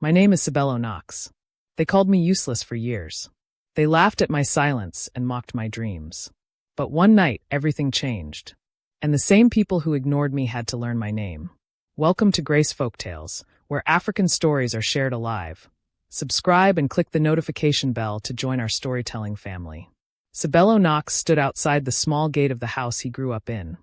My name is Sabelo Knox. They called me useless for years. They laughed at my silence and mocked my dreams. But one night, everything changed. And the same people who ignored me had to learn my name. Welcome to Grace Folktales, where African stories are shared alive. Subscribe and click the notification bell to join our storytelling family. Sabelo Knox stood outside the small gate of the house he grew up in,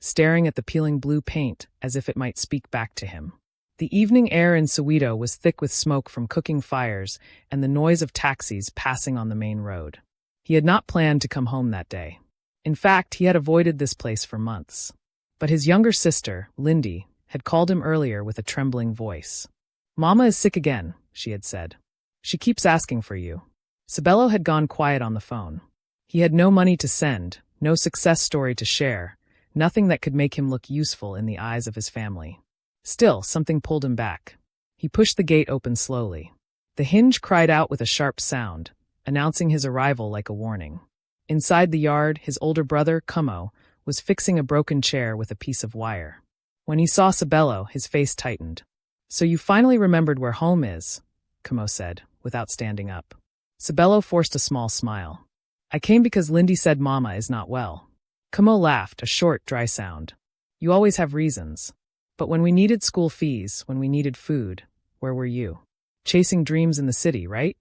staring at the peeling blue paint as if it might speak back to him. The evening air in Soweto was thick with smoke from cooking fires and the noise of taxis passing on the main road. He had not planned to come home that day. In fact, he had avoided this place for months. But his younger sister, Lindy, had called him earlier with a trembling voice. "Mama is sick again," she had said. "She keeps asking for you." Sabelo had gone quiet on the phone. He had no money to send, no success story to share, nothing that could make him look useful in the eyes of his family. Still, something pulled him back. He pushed the gate open slowly. The hinge cried out with a sharp sound, announcing his arrival like a warning. Inside the yard, his older brother, Kumo, was fixing a broken chair with a piece of wire. When he saw Sabelo, his face tightened. "So you finally remembered where home is," Kumo said, without standing up. Sabelo forced a small smile. "I came because Lindy said Mama is not well." Kumo laughed, a short, dry sound. "You always have reasons. But when we needed school fees, when we needed food, where were you? Chasing dreams in the city, right?"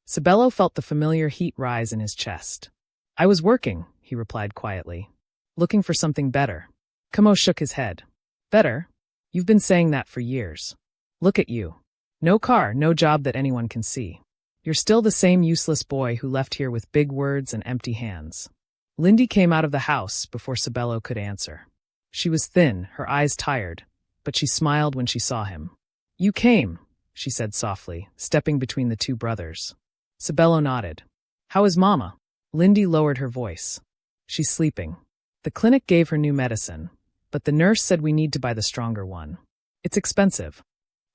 Sabelo felt the familiar heat rise in his chest. "I was working," he replied quietly. "Looking for something better." Kumo shook his head. "Better? You've been saying that for years. Look at you. No car, no job that anyone can see. You're still the same useless boy who left here with big words and empty hands." Lindy came out of the house before Sabelo could answer. She was thin, her eyes tired, but she smiled when she saw him. "You came," she said softly, stepping between the two brothers. Sabelo nodded. "How is Mama?" Lindy lowered her voice. "She's sleeping. The clinic gave her new medicine, but the nurse said we need to buy the stronger one. It's expensive."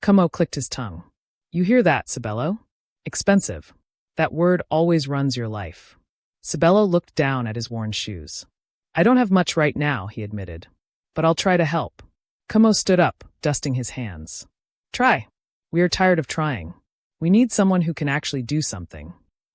Kumo clicked his tongue. "You hear that, Sabelo? Expensive. That word always runs your life." Sabelo looked down at his worn shoes. "I don't have much right now," he admitted. "But I'll try to help." Kumo stood up, dusting his hands. "Try. We are tired of trying. We need someone who can actually do something."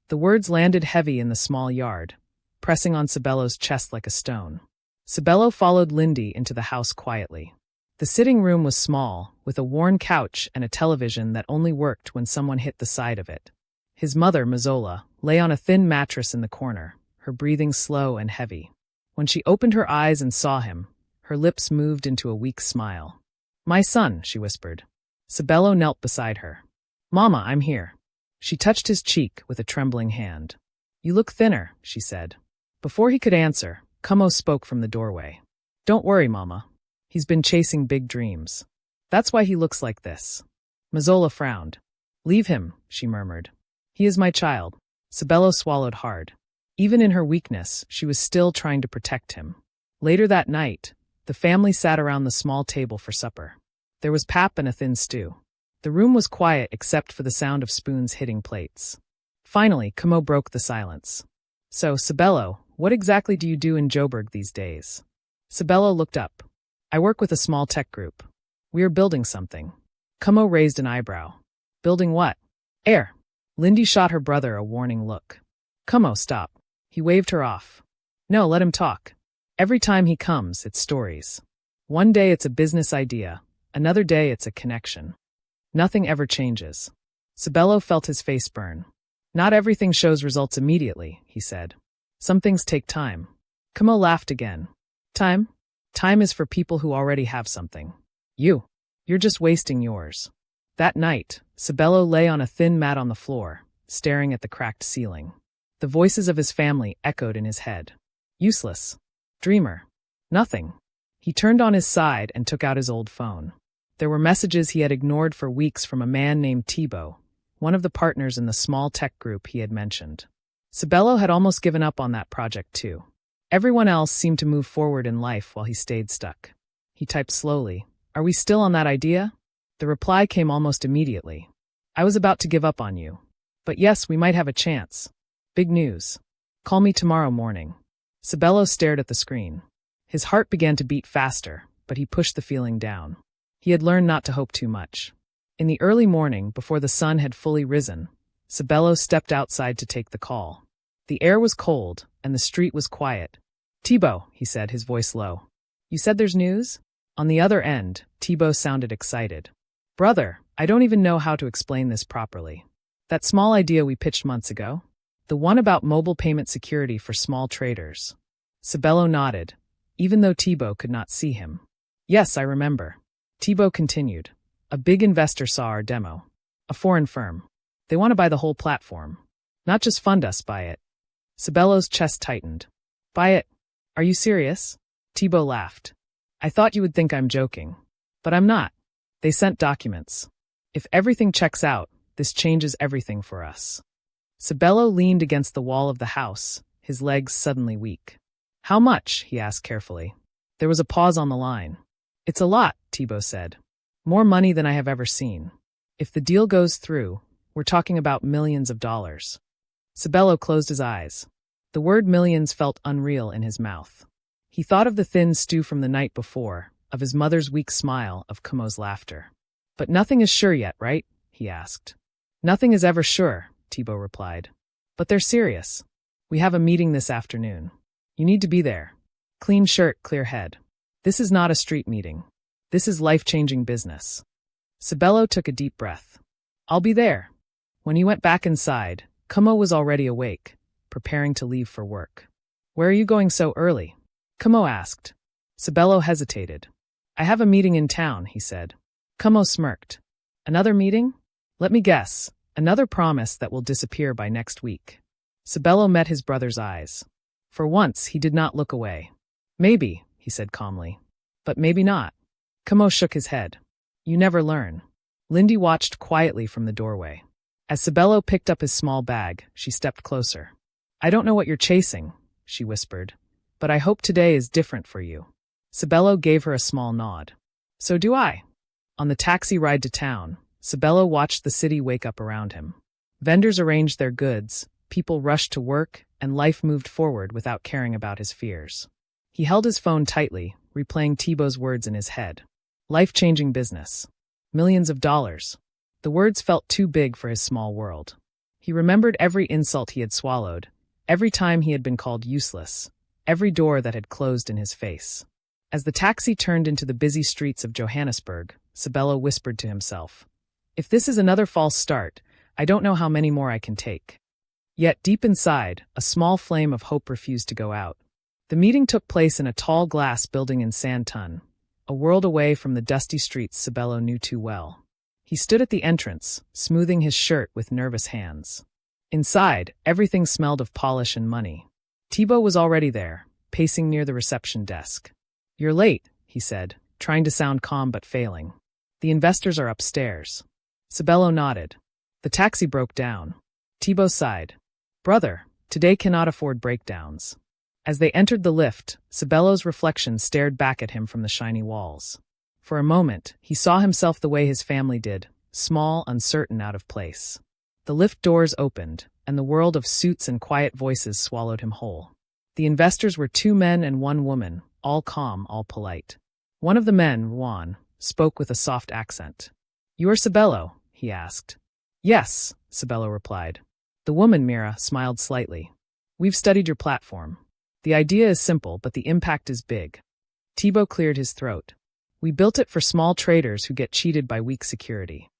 The words landed heavy in the small yard, pressing on Sabelo's chest like a stone. Sabelo followed Lindy into the house quietly. The sitting room was small, with a worn couch and a television that only worked when someone hit the side of it. His mother, Mazola, lay on a thin mattress in the corner, her breathing slow and heavy. When she opened her eyes and saw him, her lips moved into a weak smile. "My son," she whispered. Sabelo knelt beside her. "Mama, I'm here." She touched his cheek with a trembling hand. "You look thinner," she said. Before he could answer, Kumo spoke from the doorway. "Don't worry, Mama. He's been chasing big dreams. That's why he looks like this." Mazola frowned. "Leave him," she murmured. "He is my child." Sabelo swallowed hard. Even in her weakness, she was still trying to protect him. Later that night, the family sat around the small table for supper. There was pap and a thin stew. The room was quiet except for the sound of spoons hitting plates. Finally, Kumo broke the silence. "So, Sabelo, what exactly do you do in Joburg these days?" Sabelo looked up. "I work with a small tech group. We are building something." Kumo raised an eyebrow. "Building what?" "Air." Lindy shot her brother a warning look. "Kumo, stop." He waved her off. "No, let him talk. Every time he comes, it's stories. One day it's a business idea, another day it's a connection. Nothing ever changes." Sabelo felt his face burn. "Not everything shows results immediately," he said. "Some things take time." Kumo laughed again. "Time? Time is for people who already have something. You're just wasting yours." That night, Sabelo lay on a thin mat on the floor, staring at the cracked ceiling. The voices of his family echoed in his head. Useless. Dreamer. Nothing. He turned on his side and took out his old phone. There were messages he had ignored for weeks from a man named Thibaut, one of the partners in the small tech group he had mentioned. Sabelo had almost given up on that project too. Everyone else seemed to move forward in life while he stayed stuck. He typed slowly, "Are we still on that idea?" The reply came almost immediately. "I was about to give up on you. But yes, we might have a chance. Big news. Call me tomorrow morning." Sabelo stared at the screen. His heart began to beat faster, but he pushed the feeling down. He had learned not to hope too much. In the early morning, before the sun had fully risen, Sabelo stepped outside to take the call. The air was cold, and the street was quiet. "Thibaut," he said, his voice low. "You said there's news?" On the other end, Thibaut sounded excited. "Brother, I don't even know how to explain this properly. That small idea we pitched months ago? The one about mobile payment security for small traders." Sabelo nodded, even though Thibaut could not see him. "Yes, I remember." Thibaut continued. "A big investor saw our demo. A foreign firm. They want to buy the whole platform. Not just fund us, buy it." Sabelo's chest tightened. "Buy it? Are you serious?" Thibaut laughed. "I thought you would think I'm joking. But I'm not. They sent documents. If everything checks out, this changes everything for us." Sabelo leaned against the wall of the house, his legs suddenly weak. "How much?" he asked carefully. There was a pause on the line. "It's a lot," Thibaut said. "More money than I have ever seen. If the deal goes through, we're talking about millions of dollars." Sabelo closed his eyes. The word millions felt unreal in his mouth. He thought of the thin stew from the night before, of his mother's weak smile, of Kumo's laughter. "But nothing is sure yet, right?" he asked. "Nothing is ever sure," Thibaut replied. "But they're serious. We have a meeting this afternoon. You need to be there. Clean shirt, clear head. This is not a street meeting. This is life-changing business." Sabelo took a deep breath. "I'll be there." When he went back inside, Kumo was already awake, preparing to leave for work. "Where are you going so early?" Kumo asked. Sabelo hesitated. "I have a meeting in town," he said. Kumo smirked. "Another meeting? Let me guess, another promise that will disappear by next week." Sabelo met his brother's eyes. For once, he did not look away. "Maybe," he said calmly. "But maybe not." Kumo shook his head. "You never learn." Lindy watched quietly from the doorway. As Sabelo picked up his small bag, she stepped closer. "I don't know what you're chasing," she whispered, "but I hope today is different for you." Sabelo gave her a small nod. "So do I." On the taxi ride to town, Sabelo watched the city wake up around him. Vendors arranged their goods, people rushed to work, and life moved forward without caring about his fears. He held his phone tightly, replaying Thibaut's words in his head. Life-changing business. Millions of dollars. The words felt too big for his small world. He remembered every insult he had swallowed, every time he had been called useless, every door that had closed in his face. As the taxi turned into the busy streets of Johannesburg, Sabelo whispered to himself, "If this is another false start, I don't know how many more I can take." Yet deep inside, a small flame of hope refused to go out. The meeting took place in a tall glass building in Sandton, a world away from the dusty streets Sabelo knew too well. He stood at the entrance, smoothing his shirt with nervous hands. Inside, everything smelled of polish and money. Thibaut was already there, pacing near the reception desk. "You're late," he said, trying to sound calm but failing. "The investors are upstairs." Sabelo nodded. The taxi broke down. Thibaut sighed. "Brother, today cannot afford breakdowns." As they entered the lift, Sabelo's reflection stared back at him from the shiny walls. For a moment, he saw himself the way his family did, small, uncertain, out of place. The lift doors opened, and the world of suits and quiet voices swallowed him whole. The investors were 2 men and 1 woman, all calm, all polite. One of the men, Juan, spoke with a soft accent. "You are Sabelo?" he asked. "Yes," Sabelo replied. The woman, Mira, smiled slightly. "We've studied your platform. The idea is simple, but the impact is big." Thibaut cleared his throat. "We built it for small traders who get cheated by weak security."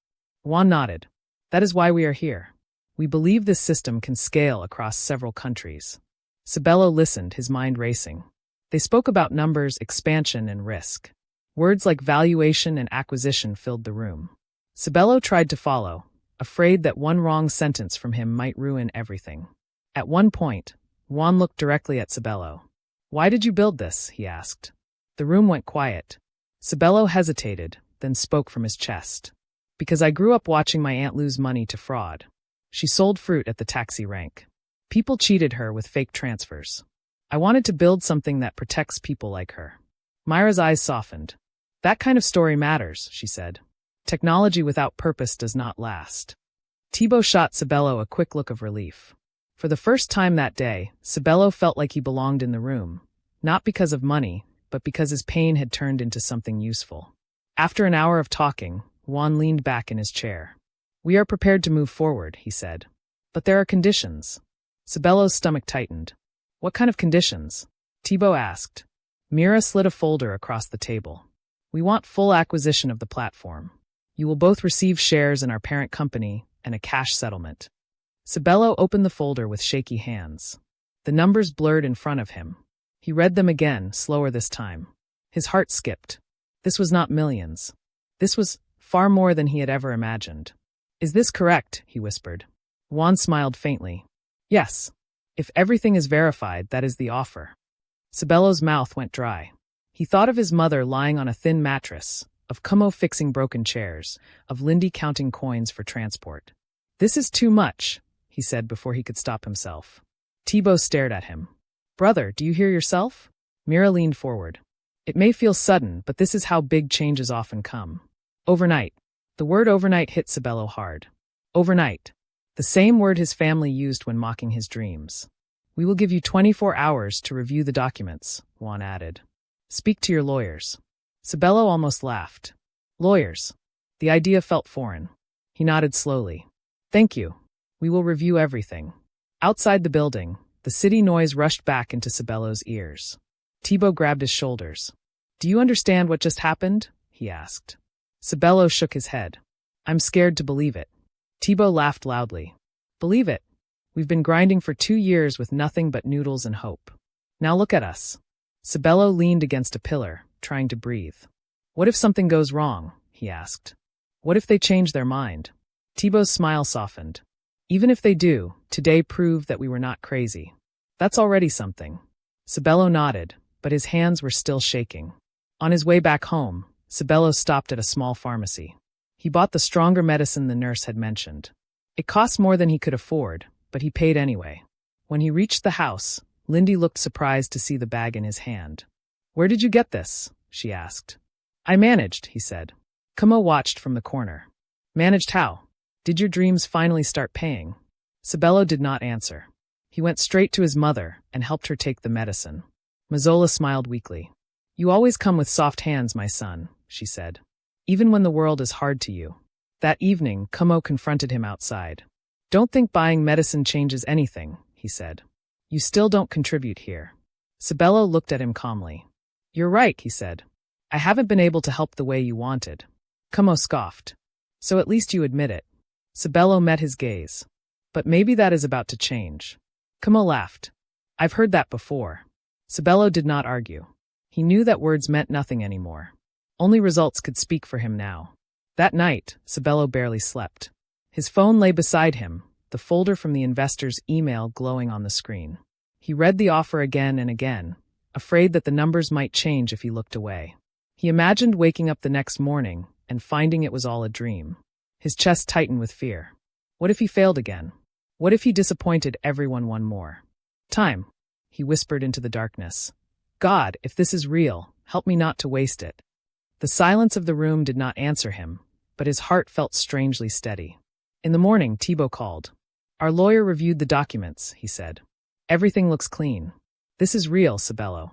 Juan nodded. "That is why we are here. We believe this system can scale across several countries." Sabelo listened, his mind racing. They spoke about numbers, expansion, and risk. Words like valuation and acquisition filled the room. Sabelo tried to follow, afraid that one wrong sentence from him might ruin everything. At one point, Juan looked directly at Sabelo. "Why did you build this?" he asked. The room went quiet. Sabelo hesitated, then spoke from his chest. "Because I grew up watching my aunt lose money to fraud. She sold fruit at the taxi rank. People cheated her with fake transfers. I wanted to build something that protects people like her." Myra's eyes softened. "That kind of story matters," she said. "Technology without purpose does not last." Thibaut shot Sabelo a quick look of relief. For the first time that day, Sabelo felt like he belonged in the room, not because of money, but because his pain had turned into something useful. After an hour of talking, Juan leaned back in his chair. We are prepared to move forward, he said. But there are conditions. Sabelo's stomach tightened. What kind of conditions? Thibaut asked. Mira slid a folder across the table. We want full acquisition of the platform. You will both receive shares in our parent company and a cash settlement. Sabelo opened the folder with shaky hands. The numbers blurred in front of him. He read them again, slower this time. His heart skipped. This was not millions. This was far more than he had ever imagined. Is this correct? He whispered. Juan smiled faintly. Yes. If everything is verified, that is the offer. Sabelo's mouth went dry. He thought of his mother lying on a thin mattress, of Kumo fixing broken chairs, of Lindy counting coins for transport. This is too much, he said before he could stop himself. Thibaut stared at him. Brother, do you hear yourself? Mira leaned forward. It may feel sudden, but this is how big changes often come. Overnight. The word overnight hit Sabelo hard. Overnight. The same word his family used when mocking his dreams. We will give you 24 hours to review the documents, Juan added. Speak to your lawyers. Sabelo almost laughed. Lawyers. The idea felt foreign. He nodded slowly. Thank you. We will review everything. Outside the building, the city noise rushed back into Sabelo's ears. Thibaut grabbed his shoulders. Do you understand what just happened? He asked. Sabelo shook his head. I'm scared to believe it. Thibaut laughed loudly. Believe it. We've been grinding for 2 years with nothing but noodles and hope. Now look at us. Sabelo leaned against a pillar, trying to breathe. What if something goes wrong? He asked. What if they change their mind? Thibaut's smile softened. Even if they do, today proved that we were not crazy. That's already something. Sabelo nodded, but his hands were still shaking. On his way back home, Sabelo stopped at a small pharmacy. He bought the stronger medicine the nurse had mentioned. It cost more than he could afford, but he paid anyway. When he reached the house, Lindy looked surprised to see the bag in his hand. Where did you get this? She asked. I managed, he said. Kumo watched from the corner. Managed how? Did your dreams finally start paying? Sabelo did not answer. He went straight to his mother and helped her take the medicine. Mazzola smiled weakly. You always come with soft hands, my son, she said. Even when the world is hard to you. That evening, Kumo confronted him outside. Don't think buying medicine changes anything, he said. You still don't contribute here. Sabelo looked at him calmly. You're right, he said. I haven't been able to help the way you wanted. Kumo scoffed. So at least you admit it. Sabelo met his gaze. But maybe that is about to change. Kumo laughed. I've heard that before. Sabelo did not argue. He knew that words meant nothing anymore. Only results could speak for him now. That night, Sabelo barely slept. His phone lay beside him, the folder from the investor's email glowing on the screen. He read the offer again and again, afraid that the numbers might change if he looked away. He imagined waking up the next morning and finding it was all a dream. His chest tightened with fear. What if he failed again? What if he disappointed everyone one more time? He whispered into the darkness. God, if this is real, help me not to waste it. The silence of the room did not answer him, but his heart felt strangely steady. In the morning, Thibaut called. Our lawyer reviewed the documents, he said. Everything looks clean. This is real, Sabelo.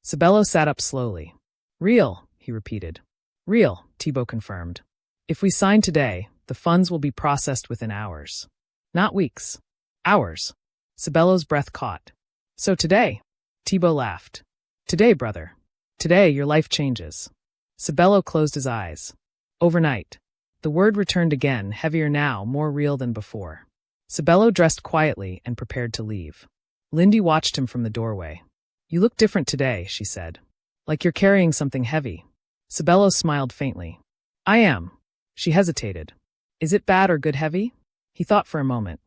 Sabelo sat up slowly. Real, he repeated. Real, Thibaut confirmed. If we sign today, the funds will be processed within hours. Not weeks. Hours. Sabelo's breath caught. So today? Thibaut laughed. Today, brother. Today, your life changes. Sabelo closed his eyes. Overnight. The word returned again, heavier now, more real than before. Sabelo dressed quietly and prepared to leave. Lindy watched him from the doorway. You look different today, she said. Like you're carrying something heavy. Sabelo smiled faintly. I am. She hesitated. Is it bad or good heavy? He thought for a moment.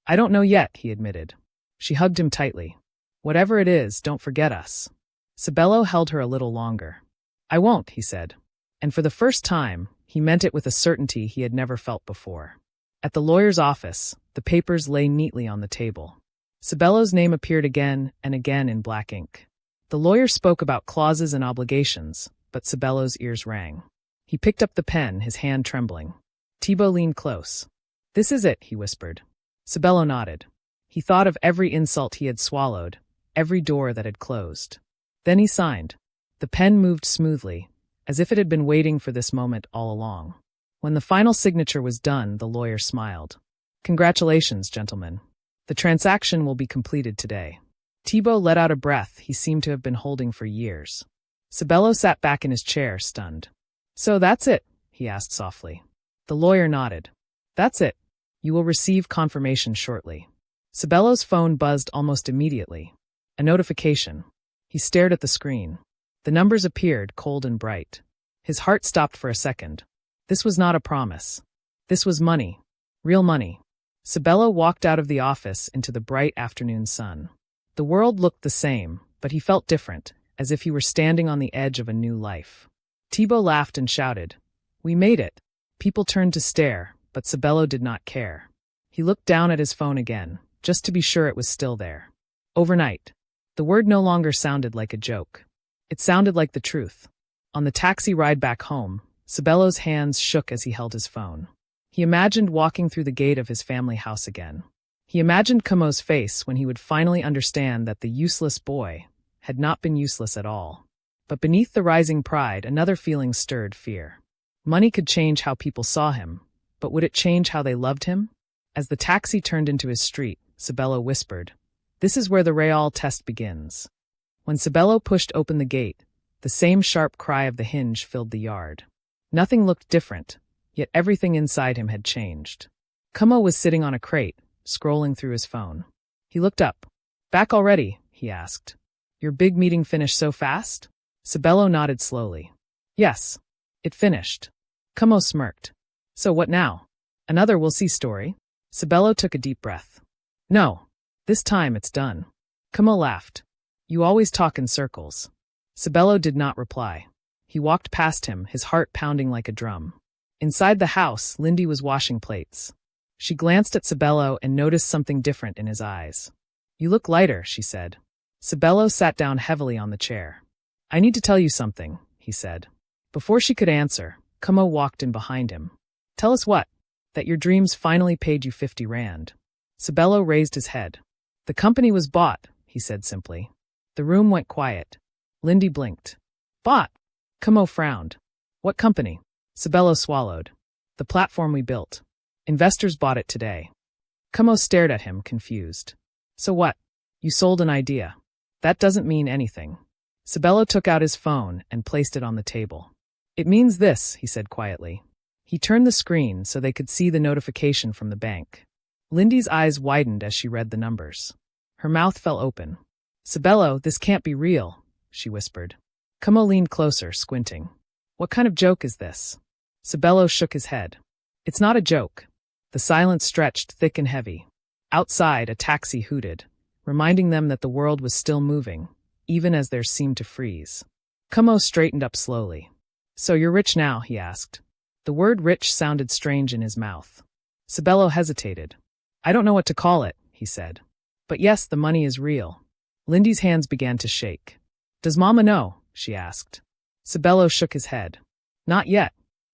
I don't know yet, he admitted. She hugged him tightly. Whatever it is, don't forget us. Sabelo held her a little longer. I won't, he said. And for the first time, he meant it with a certainty he had never felt before. At the lawyer's office, the papers lay neatly on the table. Sabelo's name appeared again and again in black ink. The lawyer spoke about clauses and obligations, but Sabelo's ears rang. He picked up the pen, his hand trembling. Thibaut leaned close. This is it, he whispered. Sabelo nodded. He thought of every insult he had swallowed, every door that had closed. Then he signed. The pen moved smoothly, as if it had been waiting for this moment all along. When the final signature was done, the lawyer smiled. Congratulations, gentlemen. The transaction will be completed today. Thibault let out a breath he seemed to have been holding for years. Sabelo sat back in his chair, stunned. So that's it? He asked softly. The lawyer nodded. That's it. You will receive confirmation shortly. Sabelo's phone buzzed almost immediately. A notification. He stared at the screen. The numbers appeared, cold and bright. His heart stopped for a second. This was not a promise. This was money. Real money. Sabelo walked out of the office into the bright afternoon sun. The world looked the same, but he felt different, as if he were standing on the edge of a new life. Thibault laughed and shouted, "We made it." People turned to stare, but Sabelo did not care. He looked down at his phone again, just to be sure it was still there. Overnight. The word no longer sounded like a joke. It sounded like the truth. On the taxi ride back home, Sabelo's hands shook as he held his phone. He imagined walking through the gate of his family house again. He imagined Kumo's face when he would finally understand that the useless boy had not been useless at all. But beneath the rising pride, another feeling stirred: fear. Money could change how people saw him, but would it change how they loved him? As the taxi turned into his street, Sabelo whispered, "This is where the real test begins." When Sabelo pushed open the gate, the same sharp cry of the hinge filled the yard. Nothing looked different, yet everything inside him had changed. Kumo was sitting on a crate, scrolling through his phone. He looked up. "Back already?" he asked. "Your big meeting finished so fast?" Sabelo nodded slowly. "Yes. It finished." Kumo smirked. "So what now? Another we'll see story?" Sabelo took a deep breath. "No. This time it's done." Kumo laughed. "You always talk in circles." Sabelo did not reply. He walked past him, his heart pounding like a drum. Inside the house, Lindy was washing plates. She glanced at Sabelo and noticed something different in his eyes. "You look lighter," she said. Sabelo sat down heavily on the chair. "I need to tell you something," he said. Before she could answer, Kumo walked in behind him. "Tell us what?" "That your dreams finally paid you 50 rand. Sabelo raised his head. "The company was bought," he said simply. The room went quiet. Lindy blinked. "Bought?" Kumo frowned. "What company?" Sabelo swallowed. "The platform we built. Investors bought it today." Kumo stared at him, confused. "So what? You sold an idea. That doesn't mean anything." Sabelo took out his phone and placed it on the table. "It means this," he said quietly. He turned the screen so they could see the notification from the bank. Lindy's eyes widened as she read the numbers. Her mouth fell open. "Sabelo, this can't be real," she whispered. Kumo leaned closer, squinting. "What kind of joke is this?" Sabelo shook his head. "It's not a joke." The silence stretched thick and heavy. Outside, a taxi hooted, reminding them that the world was still moving, even as theirs seemed to freeze. Kumo straightened up slowly. "So you're rich now?" he asked. The word rich sounded strange in his mouth. Sabelo hesitated. "I don't know what to call it," he said. "But yes, the money is real." Lindy's hands began to shake. "Does Mama know?" she asked. Sabelo shook his head. "Not yet."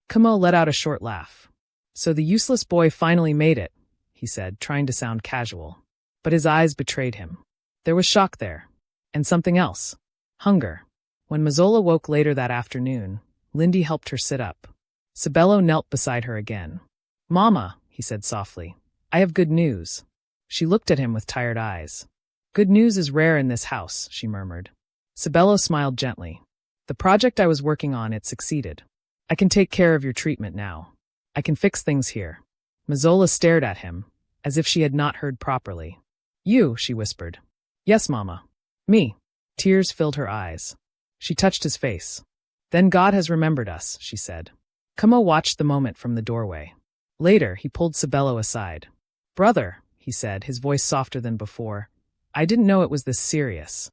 Kumo let out a short laugh. "So the useless boy finally made it," he said, trying to sound casual. But his eyes betrayed him. There was shock there. And something else. Hunger. When Mazola woke later that afternoon, Lindy helped her sit up. Sabelo knelt beside her again. "Mama," he said softly, "I have good news." She looked at him with tired eyes. "Good news is rare in this house," she murmured. Sabelo smiled gently. "The project I was working on, it succeeded. I can take care of your treatment now. I can fix things here." Mazola stared at him, as if she had not heard properly. "You," she whispered. "Yes, Mama. Me." Tears filled her eyes. She touched his face. "Then God has remembered us," she said. Kumo watched the moment from the doorway. Later, he pulled Sabelo aside. "Brother," he said, his voice softer than before, "I didn't know it was this serious."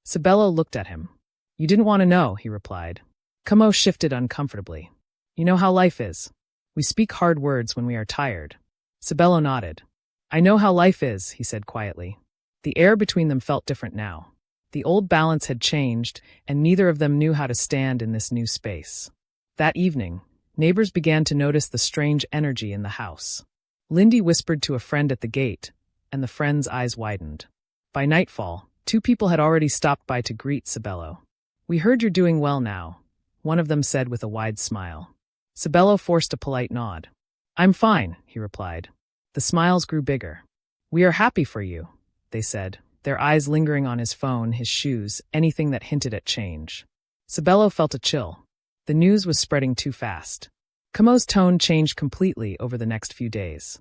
Sabelo looked at him. "You didn't want to know," he replied. Kumo shifted uncomfortably. "You know how life is. We speak hard words when we are tired." Sabelo nodded. "I know how life is," he said quietly. The air between them felt different now. The old balance had changed, and neither of them knew how to stand in this new space. That evening, neighbors began to notice the strange energy in the house. Lindy whispered to a friend at the gate, and the friend's eyes widened. By nightfall, 2 people had already stopped by to greet Sabelo. "We heard you're doing well now," one of them said with a wide smile. Sabelo forced a polite nod. I'm fine, he replied. The smiles grew bigger. We are happy for you, they said, their eyes lingering on his phone, his shoes, anything that hinted at change. Sabelo felt a chill. The news was spreading too fast. Kamo's tone changed completely over the next few days.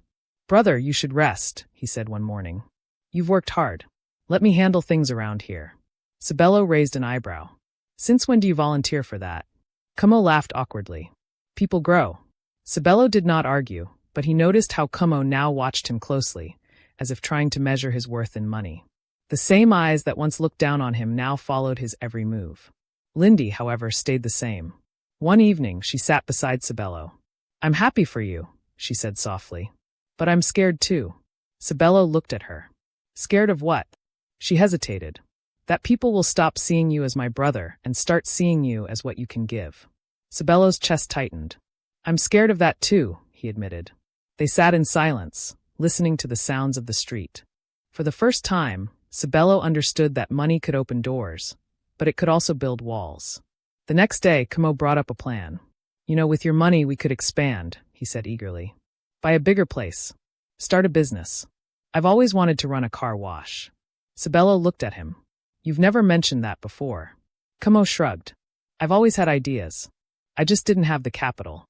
Brother, you should rest, he said one morning. You've worked hard. Let me handle things around here. Sabelo raised an eyebrow. Since when do you volunteer for that? Kamo laughed awkwardly. People grow. Sabelo did not argue, but he noticed how Kamo now watched him closely, as if trying to measure his worth in money. The same eyes that once looked down on him now followed his every move. Lindy, however, stayed the same. One evening, she sat beside Sabelo. I'm happy for you, she said softly. But I'm scared too. Sabelo looked at her. Scared of what? She hesitated. That people will stop seeing you as my brother and start seeing you as what you can give. Sabelo's chest tightened. I'm scared of that too, he admitted. They sat in silence, listening to the sounds of the street. For the first time, Sabelo understood that money could open doors, but it could also build walls. The next day, Kamo brought up a plan. With your money we could expand, he said eagerly. Buy a bigger place. Start a business. I've always wanted to run a car wash. Sabelo looked at him. You've never mentioned that before. Kamo shrugged. I've always had ideas. I just didn't have the capital.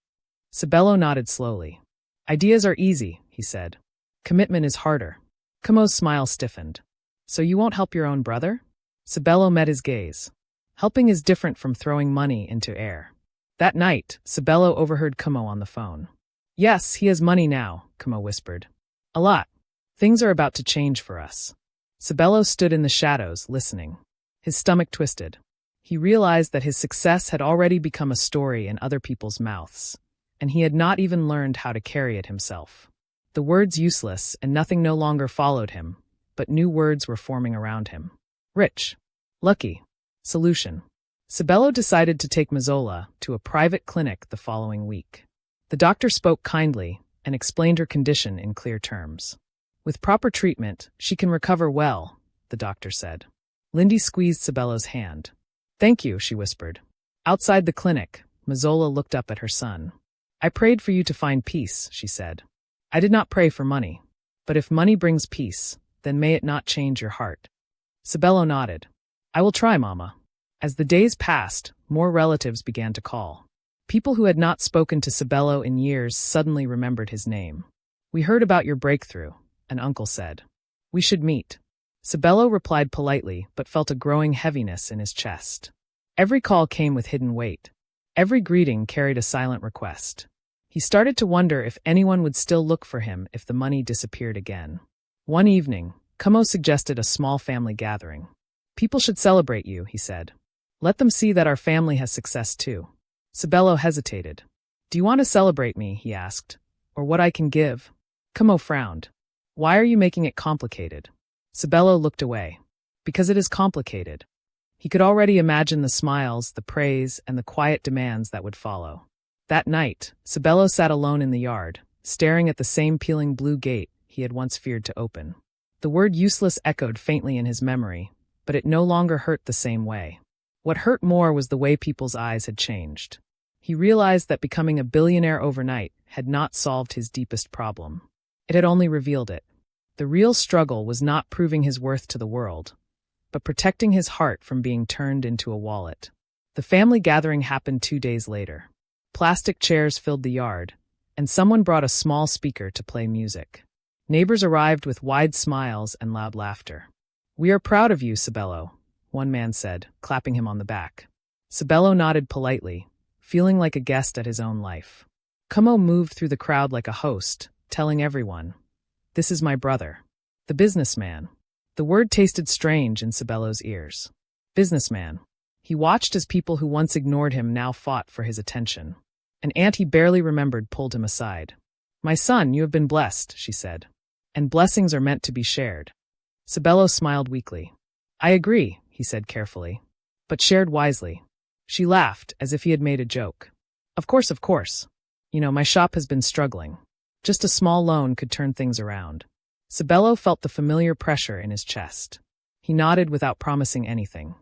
Sabelo nodded slowly. Ideas are easy, he said. Commitment is harder. Kamo's smile stiffened. So you won't help your own brother? Sabelo met his gaze. Helping is different from throwing money into air. That night, Sabelo overheard Kamo on the phone. Yes, he has money now, Kamo whispered. A lot. Things are about to change for us. Sabelo stood in the shadows, listening. His stomach twisted. He realized that his success had already become a story in other people's mouths, and he had not even learned how to carry it himself. The words useless, and nothing no longer followed him, but new words were forming around him. Rich. Lucky. Solution. Sabelo decided to take Mazola to a private clinic the following week. The doctor spoke kindly and explained her condition in clear terms. With proper treatment, she can recover well, the doctor said. Lindy squeezed Sabelo's hand. Thank you, she whispered. Outside the clinic, Mazola looked up at her son. I prayed for you to find peace, she said. I did not pray for money. But if money brings peace, then may it not change your heart. Sabelo nodded. I will try, Mama. As the days passed, more relatives began to call. People who had not spoken to Sabelo in years suddenly remembered his name. We heard about your breakthrough, an uncle said. We should meet. Sabelo replied politely, but felt a growing heaviness in his chest. Every call came with hidden weight. Every greeting carried a silent request. He started to wonder if anyone would still look for him if the money disappeared again. One evening, Kamo suggested a small family gathering. People should celebrate you, he said. Let them see that our family has success too. Sabelo hesitated. Do you want to celebrate me, he asked, or what I can give? Kamo frowned. Why are you making it complicated? Sabelo looked away. Because it is complicated. He could already imagine the smiles, the praise, and the quiet demands that would follow. That night, Sabelo sat alone in the yard, staring at the same peeling blue gate he had once feared to open. The word useless echoed faintly in his memory, but it no longer hurt the same way. What hurt more was the way people's eyes had changed. He realized that becoming a billionaire overnight had not solved his deepest problem. It had only revealed it. The real struggle was not proving his worth to the world, but protecting his heart from being turned into a wallet. The family gathering happened 2 days later. Plastic chairs filled the yard, and someone brought a small speaker to play music. Neighbors arrived with wide smiles and loud laughter. We are proud of you, Sabelo, one man said, clapping him on the back. Sabelo nodded politely, feeling like a guest at his own life. Kamo moved through the crowd like a host, telling everyone, This is my brother, the businessman. The word tasted strange in Sabelo's ears. Businessman. He watched as people who once ignored him now fought for his attention. An aunt he barely remembered pulled him aside. My son, you have been blessed, she said. And blessings are meant to be shared. Sabelo smiled weakly. I agree, he said carefully. But shared wisely. She laughed, as if he had made a joke. Of course. My shop has been struggling. Just a small loan could turn things around. Sabelo felt the familiar pressure in his chest. He nodded without promising anything.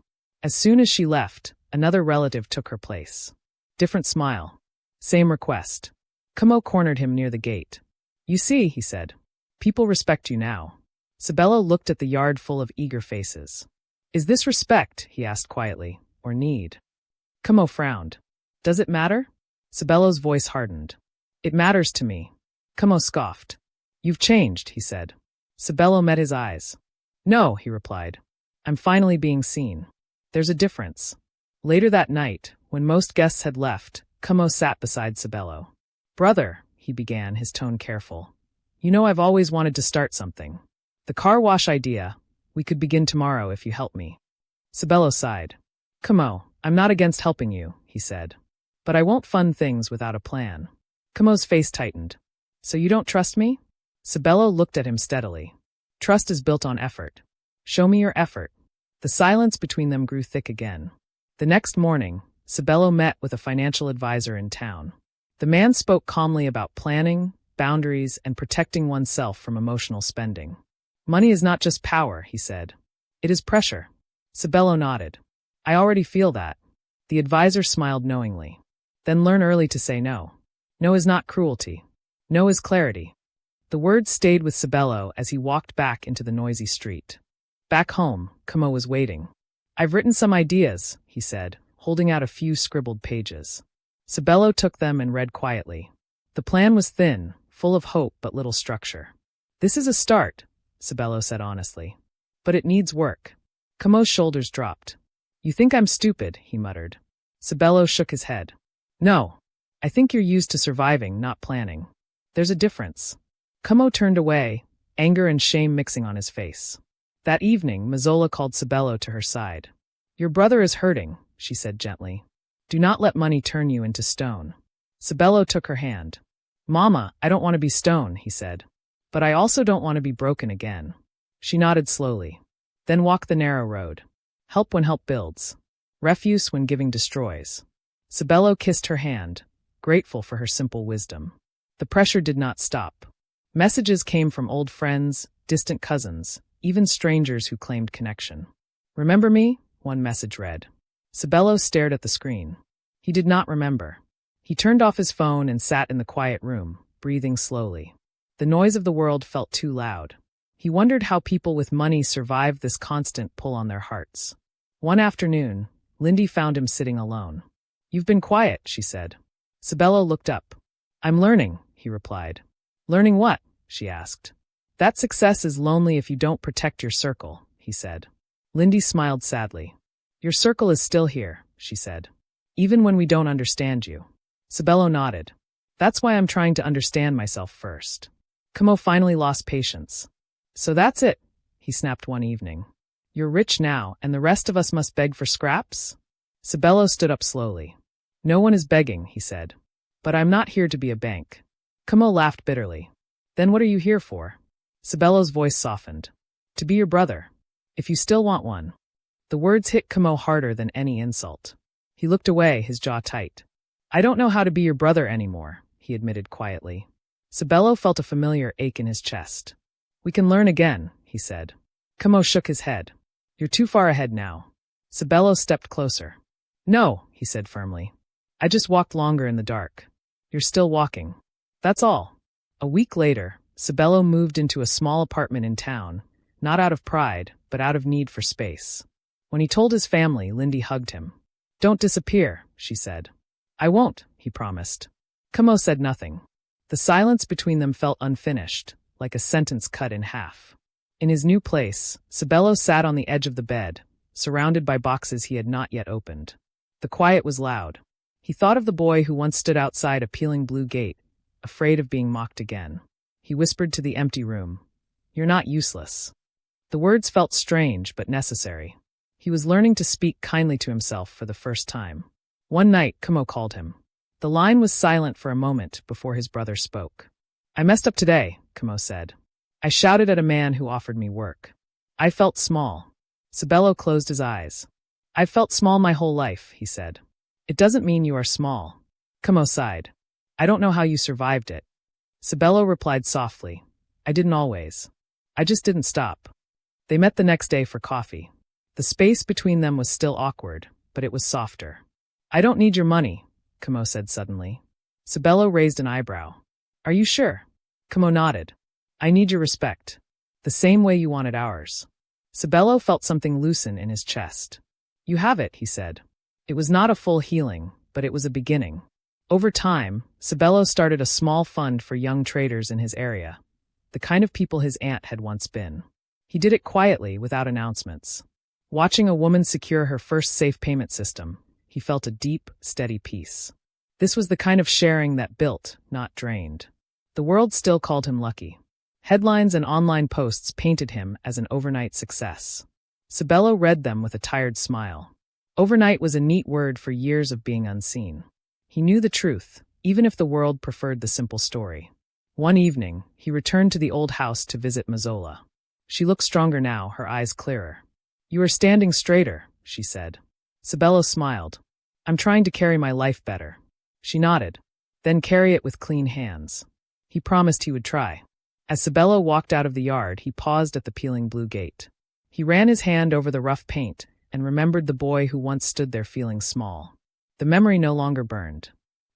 As soon as she left, another relative took her place. Different smile. Same request. Kamo cornered him near the gate. You see, he said. People respect you now. Sabelo looked at the yard full of eager faces. Is this respect, he asked quietly, or need? Kamo frowned. Does it matter? Sabelo's voice hardened. It matters to me. Kamo scoffed. You've changed, he said. Sabelo met his eyes. No, he replied. I'm finally being seen. There's a difference. Later that night, when most guests had left, Kamo sat beside Sabelo. Brother, he began, his tone careful. You know I've always wanted to start something. The car wash idea. We could begin tomorrow if you help me. Sabelo sighed. Kamo, I'm not against helping you, he said. But I won't fund things without a plan. Kamo's face tightened. So you don't trust me? Sabelo looked at him steadily. Trust is built on effort. Show me your effort. The silence between them grew thick again. The next morning, Sabelo met with a financial advisor in town. The man spoke calmly about planning, boundaries, and protecting oneself from emotional spending. Money is not just power, he said. It is pressure. Sabelo nodded. I already feel that. The advisor smiled knowingly. Then learn early to say no. No is not cruelty. No is clarity. The words stayed with Sabelo as he walked back into the noisy street. Back home, Kamo was waiting. I've written some ideas, he said, holding out a few scribbled pages. Sabelo took them and read quietly. The plan was thin, full of hope but little structure. This is a start, Sabelo said honestly. But it needs work. Kamo's shoulders dropped. You think I'm stupid, he muttered. Sabelo shook his head. No. I think you're used to surviving, not planning. There's a difference. Kamo turned away, anger and shame mixing on his face. That evening, Mazola called Sabelo to her side. Your brother is hurting, she said gently. Do not let money turn you into stone. Sabelo took her hand. Mama, I don't want to be stone, he said. But I also don't want to be broken again. She nodded slowly. Then walk the narrow road. Help when help builds. Refuse when giving destroys. Sabelo kissed her hand, grateful for her simple wisdom. The pressure did not stop. Messages came from old friends, distant cousins, even strangers who claimed connection. Remember me? One message read. Sabelo stared at the screen. He did not remember. He turned off his phone and sat in the quiet room, breathing slowly. The noise of the world felt too loud. He wondered how people with money survived this constant pull on their hearts. One afternoon, Lindy found him sitting alone. You've been quiet, she said. Sabelo looked up. I'm learning, he replied. Learning what? She asked. That success is lonely if you don't protect your circle, he said. Lindy smiled sadly. Your circle is still here, she said. Even when we don't understand you. Sabelo nodded. That's why I'm trying to understand myself first. Kamo finally lost patience. So that's it, he snapped one evening. You're rich now, and the rest of us must beg for scraps? Sabelo stood up slowly. No one is begging, he said. But I'm not here to be a bank. Kamo laughed bitterly. Then what are you here for? Sabelo's voice softened. To be your brother. If you still want one. The words hit Kamo harder than any insult. He looked away, his jaw tight. I don't know how to be your brother anymore, he admitted quietly. Sabelo felt a familiar ache in his chest. We can learn again, he said. Kamo shook his head. You're too far ahead now. Sabelo stepped closer. No, he said firmly. I just walked longer in the dark. You're still walking. That's all. A week later, Sabelo moved into a small apartment in town, not out of pride, but out of need for space. When he told his family, Lindy hugged him. Don't disappear, she said. I won't, he promised. Kamo said nothing. The silence between them felt unfinished, like a sentence cut in half. In his new place, Sabelo sat on the edge of the bed, surrounded by boxes he had not yet opened. The quiet was loud. He thought of the boy who once stood outside a peeling blue gate, afraid of being mocked again. He whispered to the empty room, You're not useless. The words felt strange but necessary. He was learning to speak kindly to himself for the first time. One night, Kamo called him. The line was silent for a moment before his brother spoke. I messed up today, Kamo said. I shouted at a man who offered me work. I felt small. Sabelo closed his eyes. I've felt small my whole life, he said. It doesn't mean you are small. Kamo sighed. I don't know how you survived it. Sabelo replied softly. I didn't always. I just didn't stop. They met the next day for coffee. The space between them was still awkward, but it was softer. I don't need your money, Kamo said suddenly. Sabelo raised an eyebrow. Are you sure? Kamo nodded. I need your respect. The same way you wanted ours. Sabelo felt something loosen in his chest. You have it, he said. It was not a full healing, but it was a beginning. Over time, Sabelo started a small fund for young traders in his area, the kind of people his aunt had once been. He did it quietly, without announcements. Watching a woman secure her first safe payment system, he felt a deep, steady peace. This was the kind of sharing that built, not drained. The world still called him lucky. Headlines and online posts painted him as an overnight success. Sabelo read them with a tired smile. Overnight was a neat word for years of being unseen. He knew the truth, even if the world preferred the simple story. One evening, he returned to the old house to visit Mazola. She looked stronger now, her eyes clearer. You are standing straighter, she said. Sabelo smiled. I'm trying to carry my life better. She nodded. Then carry it with clean hands. He promised he would try. As Sabelo walked out of the yard, he paused at the peeling blue gate. He ran his hand over the rough paint and remembered the boy who once stood there feeling small. The memory no longer burned.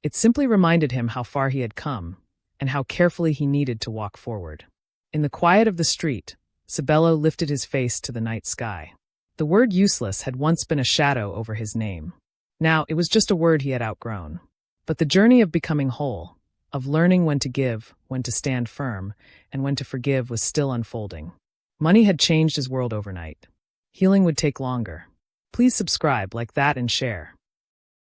It simply reminded him how far he had come and how carefully he needed to walk forward. In the quiet of the street, Sabelo lifted his face to the night sky. The word useless had once been a shadow over his name. Now it was just a word he had outgrown. But the journey of becoming whole, of learning when to give, when to stand firm, and when to forgive was still unfolding. Money had changed his world overnight. Healing would take longer. Please subscribe, like that, and share.